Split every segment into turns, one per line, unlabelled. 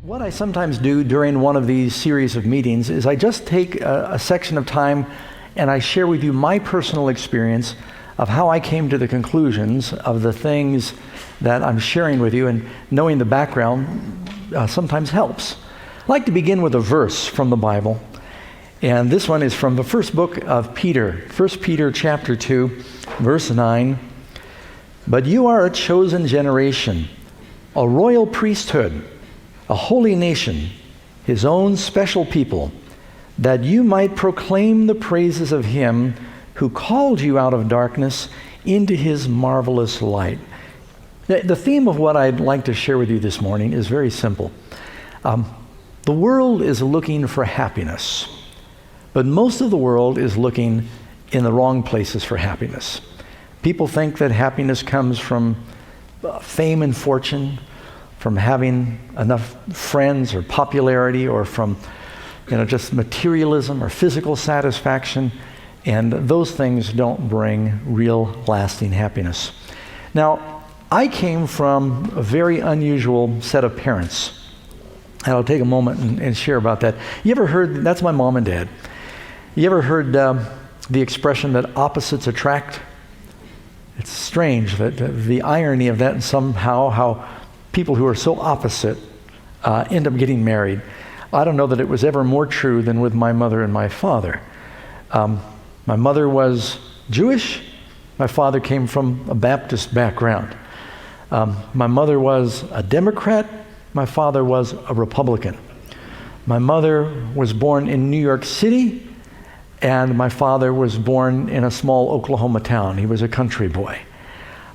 What I sometimes do during one of these series of meetings is I just take a section of time and I share with you my personal experience of how I came to the conclusions of the things that I'm sharing with you, and knowing the background sometimes helps. I'd like to begin with a verse from the Bible, and this one is from the first book of Peter, 1 Peter chapter 2, verse 9. But you are a chosen generation, a royal priesthood, a holy nation, his own special people, that you might proclaim the praises of him who called you out of darkness into his marvelous light. The theme of what I'd like to share with you this morning is very simple. The world is looking for happiness, but most of the world is looking in the wrong places for happiness. People think that happiness comes from fame and fortune, from having enough friends or popularity, or from just materialism or physical satisfaction, and those things don't bring real lasting happiness. Now, I came from a very unusual set of parents, and I'll take a moment and share about that. You ever heard, that's my mom and dad. You ever heard the expression that opposites attract? It's strange that the irony of that, and somehow how people who are so opposite end up getting married. I don't know that it was ever more true than with my mother and my father. My mother was Jewish. My father came from a Baptist background. My mother was a Democrat. My father was a Republican. My mother was born in New York City, and my father was born in a small Oklahoma town. He was a country boy.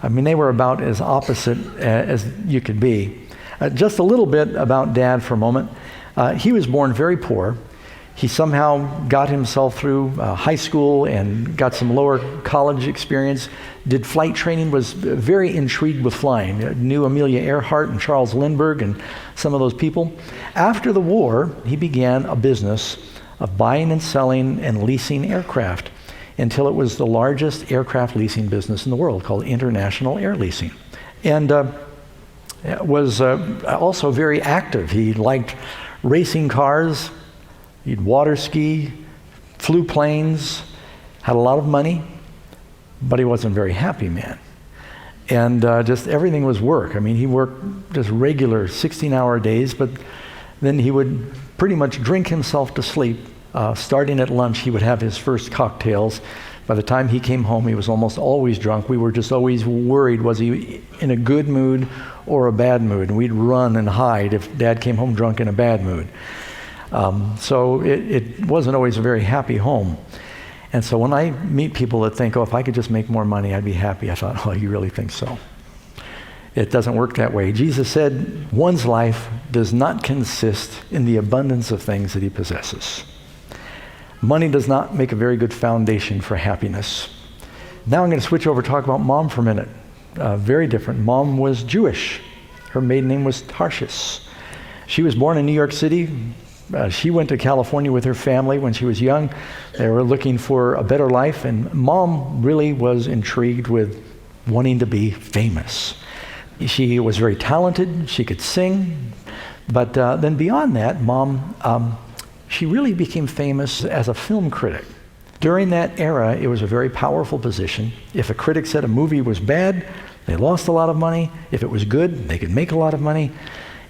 I mean, they were about as opposite as you could be. Just a little bit about Dad for a moment. He was born very poor. He somehow got himself through high school and got some lower college experience, did flight training, was very intrigued with flying, knew Amelia Earhart and Charles Lindbergh and some of those people. After the war, he began a business of buying and selling and leasing aircraft, until it was the largest aircraft leasing business in the world, called International Air Leasing. And was also very active. He liked racing cars, he'd water ski, flew planes, had a lot of money, but he wasn't a very happy man. And just everything was work. I mean, he worked just regular 16-hour days, but then he would pretty much drink himself to sleep. Starting at lunch, he would have his first cocktails. By the time he came home, he was almost always drunk. We were just always worried, was he in a good mood or a bad mood? And we'd run and hide if Dad came home drunk in a bad mood. So it wasn't always a very happy home. And so when I meet people that think, oh, if I could just make more money, I'd be happy, I thought, oh, you really think so? It doesn't work that way. Jesus said, one's life does not consist in the abundance of things that he possesses. Money does not make a very good foundation for happiness. Now I'm going to switch over and talk about Mom for a minute. Very different. Mom was Jewish. Her maiden name was Tarshish. She was born in New York City. She went to California with her family when she was young. They were looking for a better life, and Mom really was intrigued with wanting to be famous. She was very talented. She could sing. But then beyond that, Mom, she really became famous as a film critic. During that era, it was a very powerful position. If a critic said a movie was bad, they lost a lot of money. If it was good, they could make a lot of money.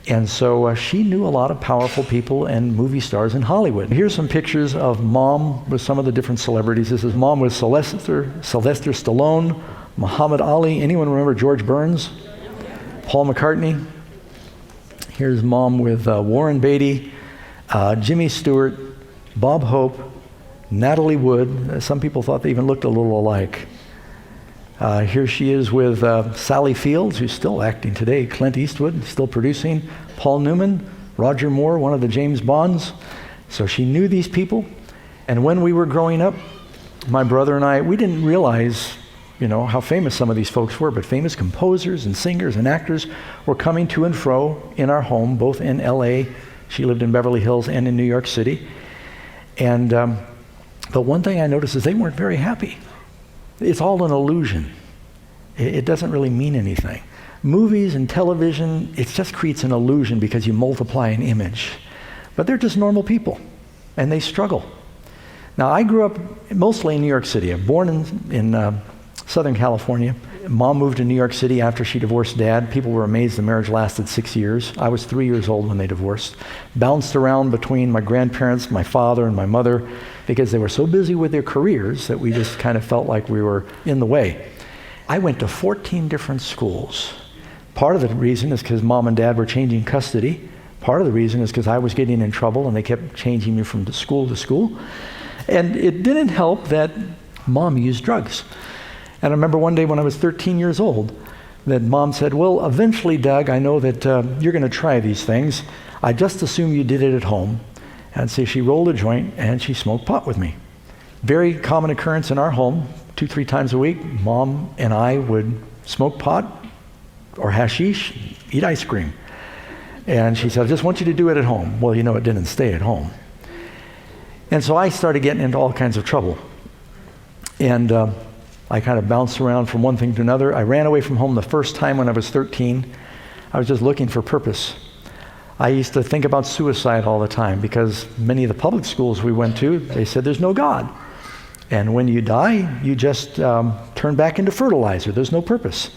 And so she knew a lot of powerful people and movie stars in Hollywood. Here's some pictures of Mom with some of the different celebrities. This is Mom with Sylvester Stallone, Muhammad Ali. Anyone remember George Burns? Paul McCartney. Here's Mom with Warren Beatty, Jimmy Stewart, Bob Hope, Natalie Wood. Some people thought they even looked a little alike. Here she is with Sally Fields, who's still acting today, Clint Eastwood, still producing, Paul Newman, Roger Moore, one of the James Bonds. So she knew these people. And when we were growing up, my brother and I, we didn't realize, how famous some of these folks were, but famous composers and singers and actors were coming to and fro in our home, both in LA, she lived in Beverly Hills, and in New York City. And but one thing I noticed is they weren't very happy. It's all an illusion. It doesn't really mean anything. Movies and television, it just creates an illusion because you multiply an image. But they're just normal people, and they struggle. Now, I grew up mostly in New York City. I'm born in Southern California. Mom moved to New York City after she divorced Dad. People were amazed the marriage lasted 6 years. I was 3 years old when they divorced. Bounced around between my grandparents, my father, and my mother because they were so busy with their careers that we just kind of felt like we were in the way. I went to 14 different schools. Part of the reason is because Mom and Dad were changing custody. Part of the reason is because I was getting in trouble and they kept changing me from school to school. And it didn't help that Mom used drugs. And I remember one day when I was 13 years old that Mom said, well, eventually, Doug, I know that you're going to try these things. I just assume you did it at home. And so she rolled a joint and she smoked pot with me. Very common occurrence in our home. 2-3 times a week, Mom and I would smoke pot or hashish, eat ice cream. And she said, I just want you to do it at home. Well, you know, it didn't stay at home. And so I started getting into all kinds of trouble. And I kind of bounced around from one thing to another. I ran away from home the first time when I was 13. I was just looking for purpose. I used to think about suicide all the time because many of the public schools we went to, they said there's no God. And when you die, you just turn back into fertilizer. There's no purpose.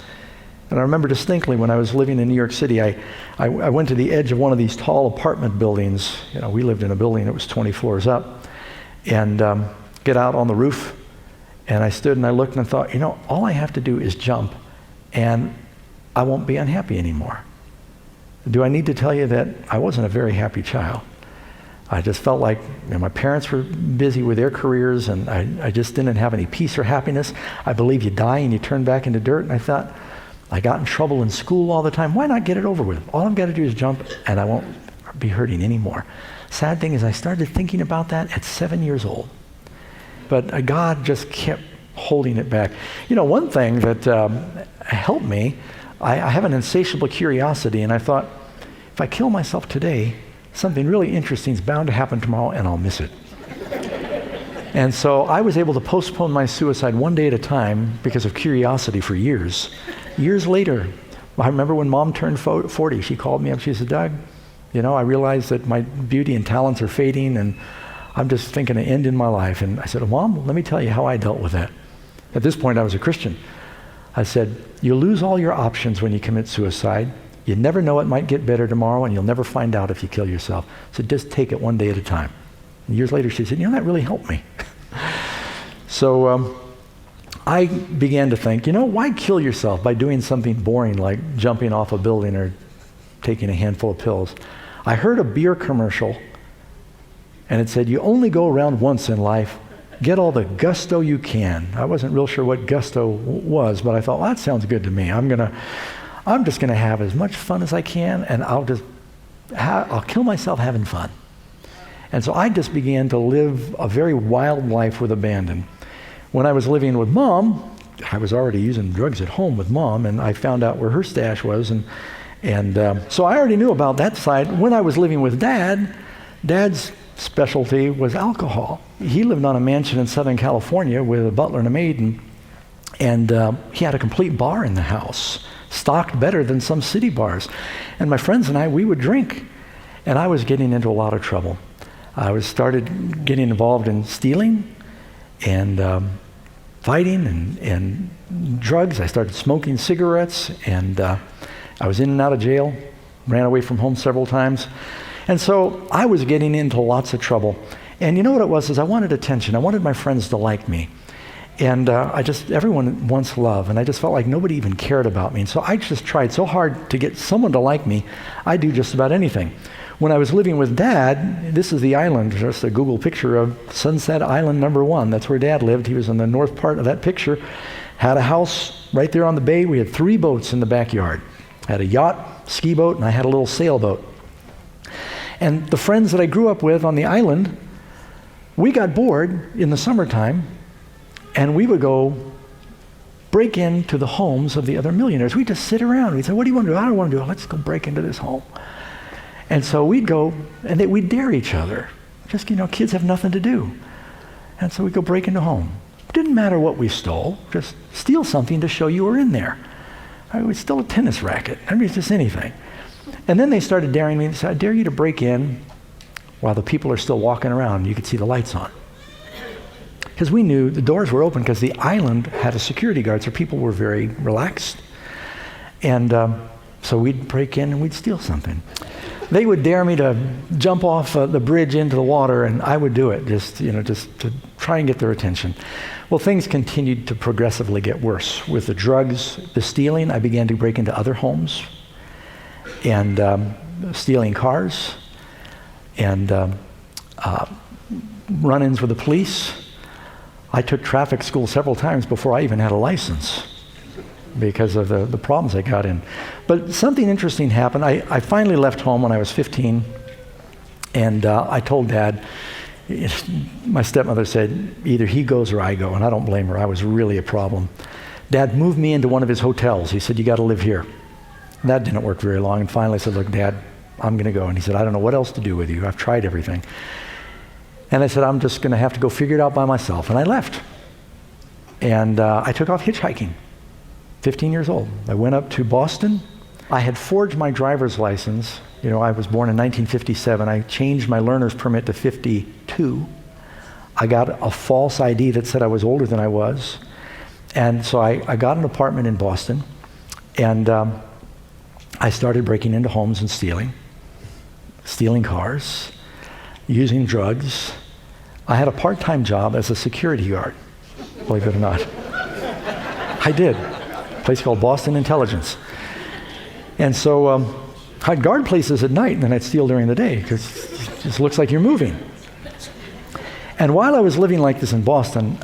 And I remember distinctly when I was living in New York City, I went to the edge of one of these tall apartment buildings. You know, we lived in a building that was 20 floors up. And get out on the roof. And I stood and I looked and I thought, you know, all I have to do is jump and I won't be unhappy anymore. Do I need to tell you that I wasn't a very happy child? I just felt like, you know, my parents were busy with their careers and I just didn't have any peace or happiness. I believe you die and you turn back into dirt. And I thought, I got in trouble in school all the time. Why not get it over with? All I've got to do is jump and I won't be hurting anymore. Sad thing is I started thinking about that at 7 years old. But God just kept holding it back. You know, one thing that helped me, I have an insatiable curiosity, and I thought, if I kill myself today, something really interesting is bound to happen tomorrow, and I'll miss it. And so I was able to postpone my suicide one day at a time because of curiosity for years. Years later, I remember when Mom turned 40, she called me up, she said, Doug, you know, I realize that my beauty and talents are fading, and I'm just thinking an end in my life. And I said, oh, Mom, let me tell you how I dealt with that. At this point, I was a Christian. I said, you lose all your options when you commit suicide. You never know, it might get better tomorrow, and you'll never find out if you kill yourself. So just take it one day at a time. And years later, she said, you know, that really helped me. So I began to think, you know, why kill yourself by doing something boring like jumping off a building or taking a handful of pills? I heard a beer commercial, and it said, you only go around once in life. Get all the gusto you can. I wasn't real sure what gusto was, but I thought, well, that sounds good to me. I'm just gonna have as much fun as I can, and I'll kill myself having fun. And so I just began to live a very wild life with abandon. When I was living with Mom, I was already using drugs at home with Mom, and I found out where her stash was, and so I already knew about that side. When I was living with Dad's specialty was alcohol. He lived on a mansion in Southern California with a butler and a maid, and he had a complete bar in the house, stocked better than some city bars. And my friends and I, we would drink, and I was getting into a lot of trouble. I started getting involved in stealing and fighting and drugs. I started smoking cigarettes, and I was in and out of jail, ran away from home several times. And so I was getting into lots of trouble. And you know what it was, is I wanted attention. I wanted my friends to like me. And everyone wants love, and I just felt like nobody even cared about me. And so I just tried so hard to get someone to like me, I'd do just about anything. When I was living with Dad, this is the island, just a Google picture of Sunset Island #1. That's where Dad lived. He was in the north part of that picture. Had a house right there on the bay. We had 3 boats in the backyard. I had a yacht, ski boat, and I had a little sailboat. And the friends that I grew up with on the island, we got bored in the summertime, and we would go break into the homes of the other millionaires. We'd just sit around. We'd say, what do you want to do? I don't want to do it. Let's go break into this home. And so we'd go, and we'd dare each other. Just, you know, kids have nothing to do. And so we'd go break into home. Didn't matter what we stole. Just steal something to show you were in there. It was still a tennis racket. I mean, it's just anything. And then they started daring me. They said, I dare you to break in while the people are still walking around. You could see the lights on. Because we knew the doors were open because the island had a security guard, so people were very relaxed. And so we'd break in and we'd steal something. They would dare me to jump off the bridge into the water, and I would do it just to try and get their attention. Well, things continued to progressively get worse. With the drugs, the stealing, I began to break into other homes and stealing cars and run-ins with the police. I took traffic school several times before I even had a license because of the problems I got in. But something interesting happened. I finally left home when I was 15, and I told Dad, my stepmother said, either he goes or I go, and I don't blame her. I was really a problem. Dad moved me into one of his hotels. He said, you got to live here. That didn't work very long, and finally I said, look, Dad, I'm going to go. And he said, I don't know what else to do with you. I've tried everything. And I said, I'm just going to have to go figure it out by myself. And I left. And I took off hitchhiking, 15 years old. I went up to Boston. I had forged my driver's license. I was born in 1957. I changed my learner's permit to 52. I got a false ID that said I was older than I was. And so I got an apartment in Boston. And I started breaking into homes and stealing cars, using drugs. I had a part-time job as a security guard, believe it or not. I did. A place called Boston Intelligence. And so I'd guard places at night, and then I'd steal during the day, because it just looks like you're moving. And while I was living like this in Boston,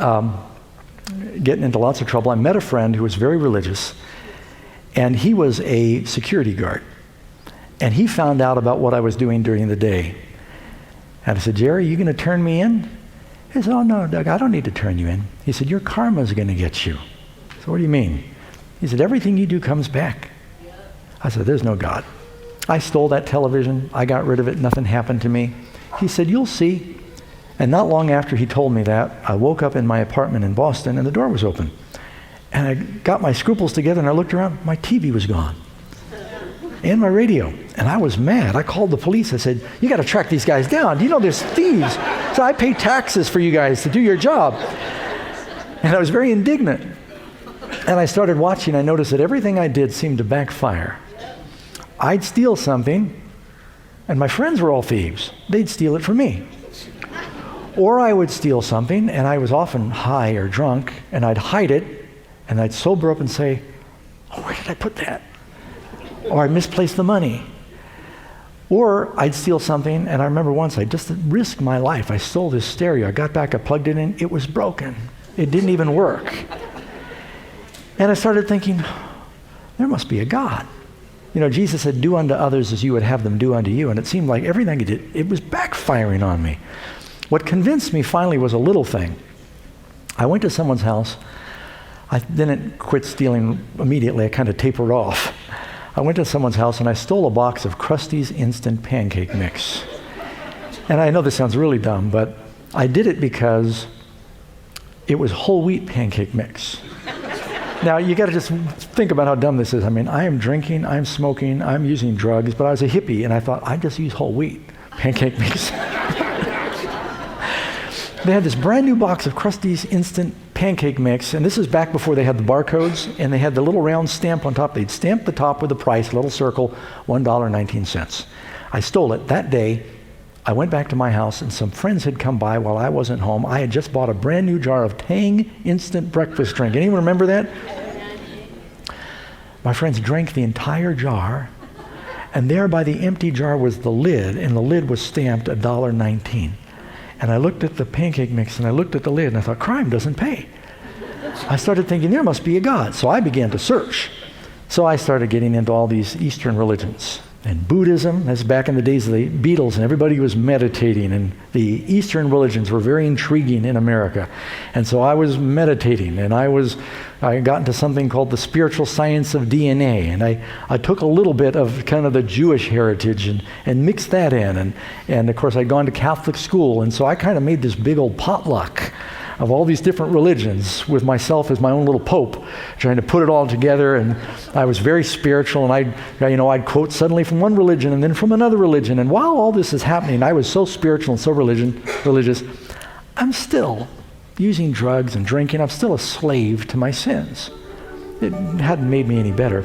getting into lots of trouble, I met a friend who was very religious, and he was a security guard. And he found out about what I was doing during the day. And I said, Jerry, you going to turn me in? He said, oh, no, Doug, I don't need to turn you in. He said, your karma's going to get you. So what do you mean? He said, everything you do comes back. I said, there's no God. I stole that television. I got rid of it. Nothing happened to me. He said, you'll see. And not long after he told me that, I woke up in my apartment in Boston, and the door was open. And I got my scruples together, and I looked around. My TV was gone. And my radio. And I was mad. I called the police. I said, you got to track these guys down. Do you know there's thieves? So I pay taxes for you guys to do your job. And I was very indignant. And I started watching. I noticed that everything I did seemed to backfire. I'd steal something, and my friends were all thieves. They'd steal it from me. Or I would steal something, and I was often high or drunk, and I'd hide it, and I'd sober up and say, oh, where did I put that? Or I misplaced the money. Or I'd steal something, and I remember once I just risked my life. I stole this stereo. I got back, I plugged it in. It was broken. It didn't even work. And I started thinking, there must be a God. Jesus said, do unto others as you would have them do unto you. And it seemed like everything he did, it was backfiring on me. What convinced me finally was a little thing. I went to someone's house. I didn't quit stealing immediately. I kind of tapered off. I went to someone's house and I stole a box of Krusty's Instant Pancake Mix. And I know this sounds really dumb, but I did it because it was whole wheat pancake mix. Now, you got to just think about how dumb this is. I mean, I am drinking, I'm smoking, I'm using drugs, but I was a hippie, and I thought, I'd just use whole wheat pancake mix. They had this brand new box of Krusty's Instant Pancake Mix, and this is back before they had the barcodes, and they had the little round stamp on top. They'd stamp the top with the price, a little circle, $1.19. I stole it. That day, I went back to my house, and some friends had come by while I wasn't home. I had just bought a brand new jar of Tang instant breakfast drink. Anyone remember that? My friends drank the entire jar, and there by the empty jar was the lid, and the lid was stamped $1.19. And I looked at the pancake mix, and I looked at the lid, and I thought, crime doesn't pay. I started thinking, there must be a God. So I began to search. So I started getting into all these Eastern religions. And Buddhism, that's back in the days of the Beatles, and everybody was meditating, and the Eastern religions were very intriguing in America. And so I was meditating, and I got into something called the spiritual science of DNA, and I took a little bit of kind of the Jewish heritage and mixed that in, and of course I'd gone to Catholic school, and so I kind of made this big old potluck of all these different religions with myself as my own little pope, trying to put it all together. And I was very spiritual, and I'd quote suddenly from one religion and then from another religion. And while all this is happening, I was so spiritual and so religious, I'm still using drugs and drinking. I'm still a slave to my sins. It hadn't made me any better.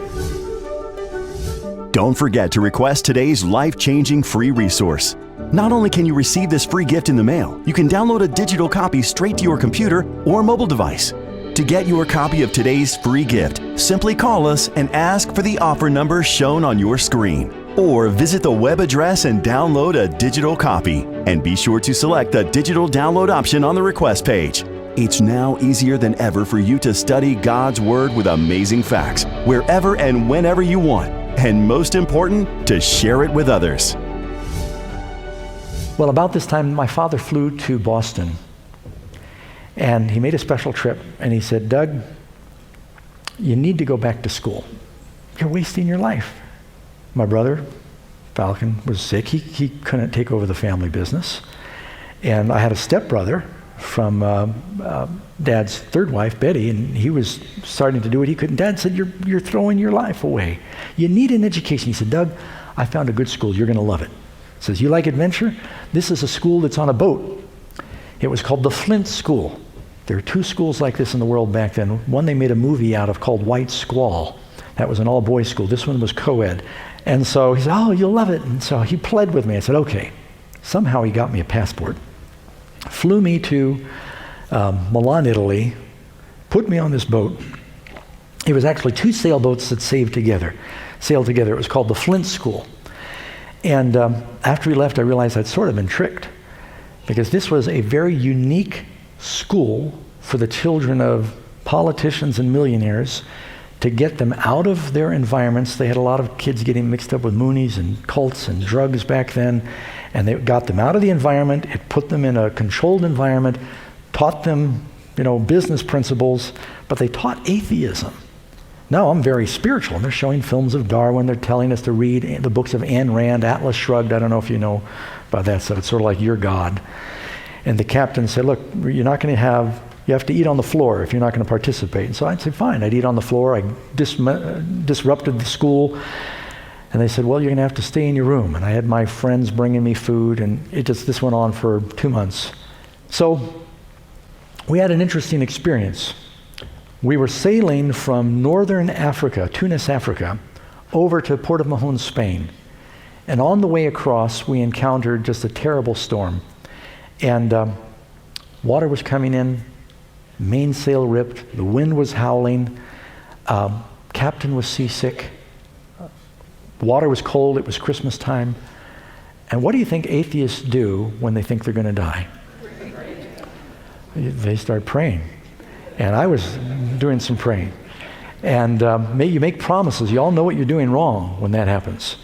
Don't forget to request today's life-changing free resource. Not only can you receive this free gift in the mail, you can download a digital copy straight to your computer or mobile device. To get your copy of today's free gift, simply call us and ask for the offer number shown on your screen. Or visit the web address and download a digital copy. And be sure to select the digital download option on the request page. It's now easier than ever for you to study God's Word with amazing facts, wherever and whenever you want. And most important, to share it with others.
Well, about this time, my father flew to Boston, and he made a special trip, and he said, Doug, you need to go back to school. You're wasting your life. My brother, Falcon, was sick. He couldn't take over the family business. And I had a stepbrother from Dad's third wife, Betty, and he was starting to do what he couldn't. Dad said, you're throwing your life away. You need an education. He said, Doug, I found a good school. You're going to love it. He says, you like adventure? This is a school that's on a boat. It was called the Flint School. There are two schools like this in the world back then. One they made a movie out of called White Squall. That was an all-boys school. This one was co-ed. And so he said, oh, you'll love it. And so he pled with me. I said, okay. Somehow he got me a passport, flew me to Milan, Italy, put me on this boat. It was actually two sailboats that sailed together. It was called the Flint School. And after he left, I realized I'd sort of been tricked, because this was a very unique school for the children of politicians and millionaires to get them out of their environments. They had a lot of kids getting mixed up with Moonies and cults and drugs back then, and they got them out of the environment. It put them in a controlled environment, taught them, business principles, but they taught atheism. Now I'm very spiritual, and they're showing films of Darwin. They're telling us to read the books of Ayn Rand, Atlas Shrugged. I don't know if you know about that stuff. It's sort of like Your God. And the captain said, look, you have to eat on the floor if you're not going to participate. And so I'd say, fine, I'd eat on the floor. I disrupted the school. And they said, well, you're going to have to stay in your room. And I had my friends bringing me food, and this went on for 2 months. So we had an interesting experience. We were sailing from northern Africa, Tunis, Africa, over to Port of Mahon, Spain. And on the way across, we encountered just a terrible storm. And water was coming in, mainsail ripped, the wind was howling, captain was seasick, water was cold, it was Christmas time. And what do you think atheists do when they think they're going to die? They start praying. And I was doing some praying. And you make promises. You all know what you're doing wrong when that happens.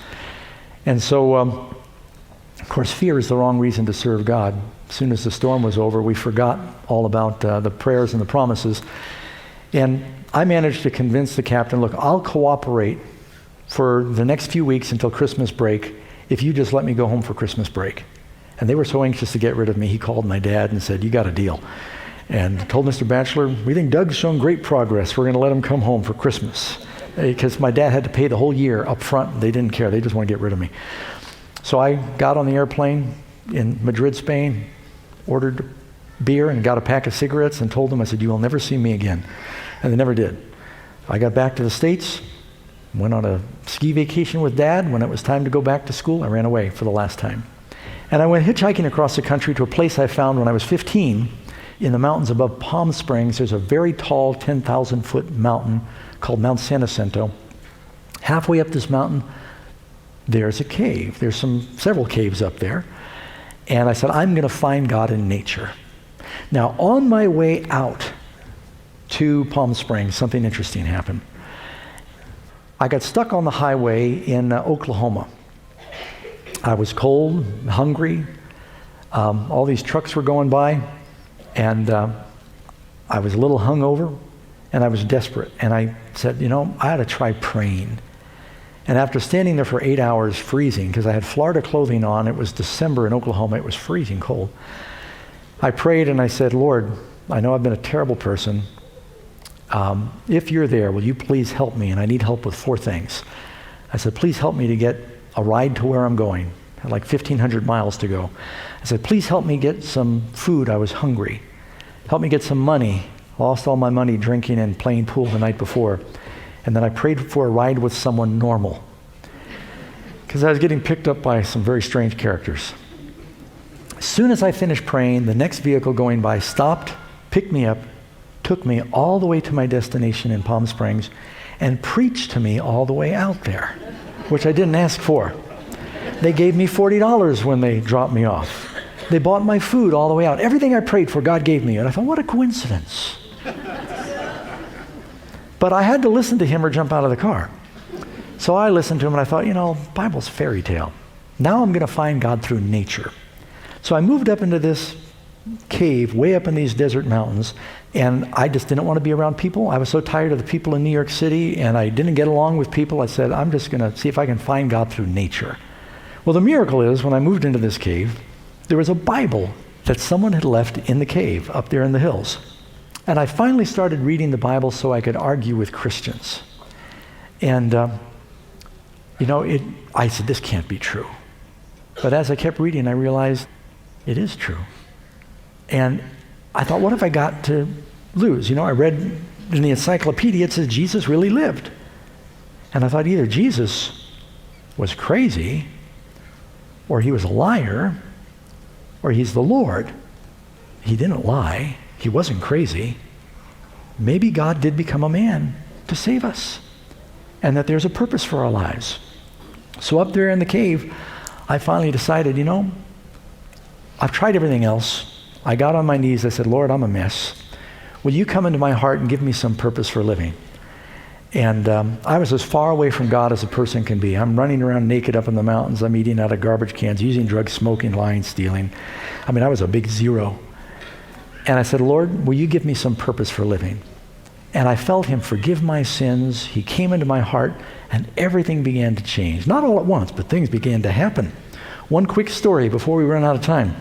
And so, of course, fear is the wrong reason to serve God. As soon as the storm was over, we forgot all about the prayers and the promises. And I managed to convince the captain, look, I'll cooperate for the next few weeks until Christmas break if you just let me go home for Christmas break. And they were so anxious to get rid of me, he called my dad and said, you got a deal. And told Mr. Batchelor, we think Doug's shown great progress. We're going to let him come home for Christmas. Because my dad had to pay the whole year up front. They didn't care. They just want to get rid of me. So I got on the airplane in Madrid, Spain, ordered beer and got a pack of cigarettes and told them, I said, you will never see me again. And they never did. I got back to the States, went on a ski vacation with Dad. When it was time to go back to school, I ran away for the last time. And I went hitchhiking across the country to a place I found when I was 15 in the mountains above Palm Springs. There's a very tall 10,000-foot mountain called Mount San Jacinto. Halfway up this mountain, there's a cave. There's several caves up there. And I said, I'm going to find God in nature. Now, on my way out to Palm Springs, something interesting happened. I got stuck on the highway in Oklahoma. I was cold, hungry. All these trucks were going by. And I was a little hungover, and I was desperate. And I said, I ought to try praying. And after standing there for 8 hours freezing, because I had Florida clothing on, it was December in Oklahoma, it was freezing cold. I prayed and I said, Lord, I know I've been a terrible person. If you're there, will you please help me? And I need help with 4 things. I said, please help me to get a ride to where I'm going. I had like 1,500 miles to go. I said, please help me get some food. I was hungry. Help me get some money. Lost all my money drinking and playing pool the night before. And then I prayed for a ride with someone normal, because I was getting picked up by some very strange characters. As soon as I finished praying, the next vehicle going by stopped, picked me up, took me all the way to my destination in Palm Springs, and preached to me all the way out there, which I didn't ask for. They gave me $40 when they dropped me off. They bought my food all the way out. Everything I prayed for, God gave me. And I thought, what a coincidence. But I had to listen to him or jump out of the car. So I listened to him and I thought, Bible's fairy tale. Now I'm going to find God through nature. So I moved up into this cave way up in these desert mountains, and I just didn't want to be around people. I was so tired of the people in New York City, and I didn't get along with people. I said, I'm just going to see if I can find God through nature. Well, the miracle is, when I moved into this cave, there was a Bible that someone had left in the cave up there in the hills. And I finally started reading the Bible so I could argue with Christians. And, I said, this can't be true. But as I kept reading, I realized it is true. And I thought, what have I got to lose? I read in the encyclopedia, it says Jesus really lived. And I thought either Jesus was crazy, or he was a liar, or he's the Lord. He didn't lie. He wasn't crazy. Maybe God did become a man to save us, and that there's a purpose for our lives. So up there in the cave, I finally decided, I've tried everything else. I got on my knees. I said, Lord, I'm a mess. Will you come into my heart and give me some purpose for living? And I was as far away from God as a person can be. I'm running around naked up in the mountains. I'm eating out of garbage cans, using drugs, smoking, lying, stealing. I was a big zero. And I said, Lord, will you give me some purpose for living? And I felt him forgive my sins. He came into my heart, and everything began to change. Not all at once, but things began to happen. One quick story before we run out of time.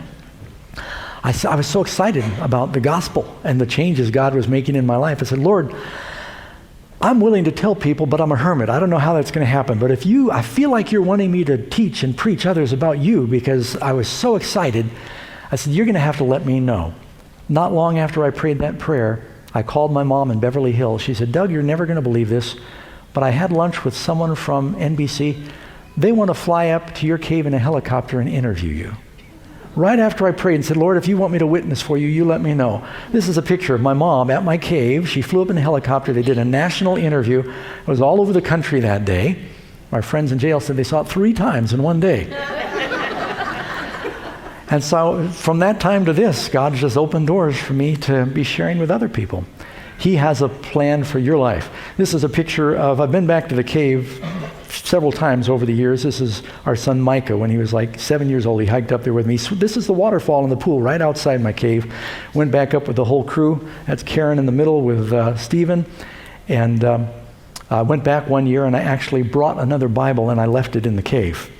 I was so excited about the gospel and the changes God was making in my life. I said, Lord, I'm willing to tell people, but I'm a hermit. I don't know how that's going to happen. But I feel like you're wanting me to teach and preach others about you, because I was so excited. I said, you're going to have to let me know. Not long after I prayed that prayer, I called my mom in Beverly Hills. She said, Doug, you're never going to believe this, but I had lunch with someone from NBC. They want to fly up to your cave in a helicopter and interview you. Right after I prayed and said, Lord, if you want me to witness for you, you let me know. This is a picture of my mom at my cave. She flew up in a helicopter. They did a national interview. It was all over the country that day. My friends in jail said they saw it 3 times in one day. And so from that time to this, God just opened doors for me to be sharing with other people. He has a plan for your life. This is a picture of, I've been back to the cave several times over the years. This is our son Micah when he was like 7 years old. He hiked up there with me. So this is the waterfall in the pool right outside my cave. Went back up with the whole crew. That's Karen in the middle with Stephen. And I went back one year and I actually brought another Bible and I left it in the cave,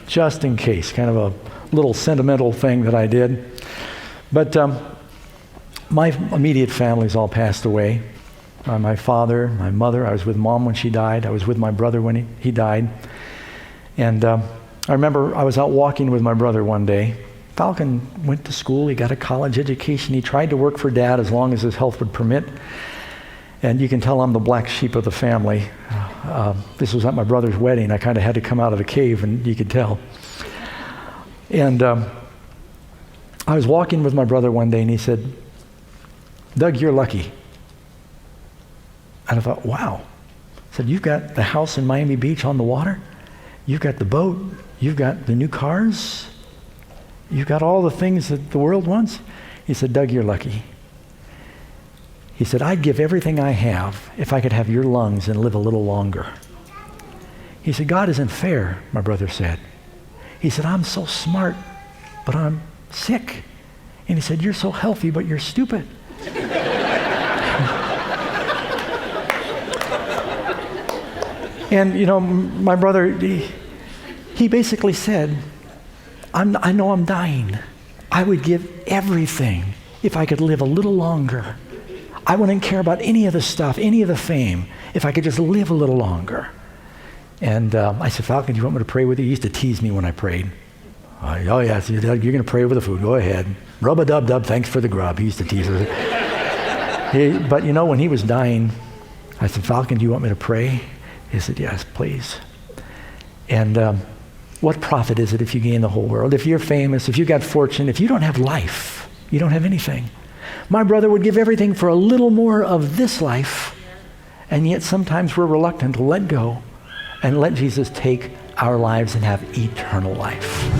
just in case, kind of a little sentimental thing that I did. But my immediate family's all passed away. My father, my mother. I was with Mom when she died. I was with my brother when he died. And I remember I was out walking with my brother one day. Falcon went to school. He got a college education. He tried to work for Dad as long as his health would permit. And you can tell I'm the black sheep of the family. This was at my brother's wedding. I kind of had to come out of the cave, and you could tell. And I was walking with my brother one day, and he said, Doug, you're lucky. And I thought, wow. I said, you've got the house in Miami Beach on the water. You've got the boat. You've got the new cars. You've got all the things that the world wants. He said, Doug, you're lucky. He said, I'd give everything I have if I could have your lungs and live a little longer. He said, God isn't fair, my brother said. He said, I'm so smart, but I'm sick. And he said, you're so healthy, but you're stupid. And, you know, my brother, he basically said, I know I'm dying. I would give everything if I could live a little longer. I wouldn't care about any of the stuff, any of the fame, if I could just live a little longer. And I said, Falcon, do you want me to pray with you? He used to tease me when I prayed. Oh, yeah, so you're going to pray over the food. Go ahead. Rub-a-dub-dub, thanks for the grub. He used to tease us. But you know, when he was dying, I said, Falcon, do you want me to pray? He said, yes, please. And what profit is it if you gain the whole world? If you're famous, if you got fortune, if you don't have life, you don't have anything. My brother would give everything for a little more of this life, and yet sometimes we're reluctant to let go and let Jesus take our lives and have eternal life.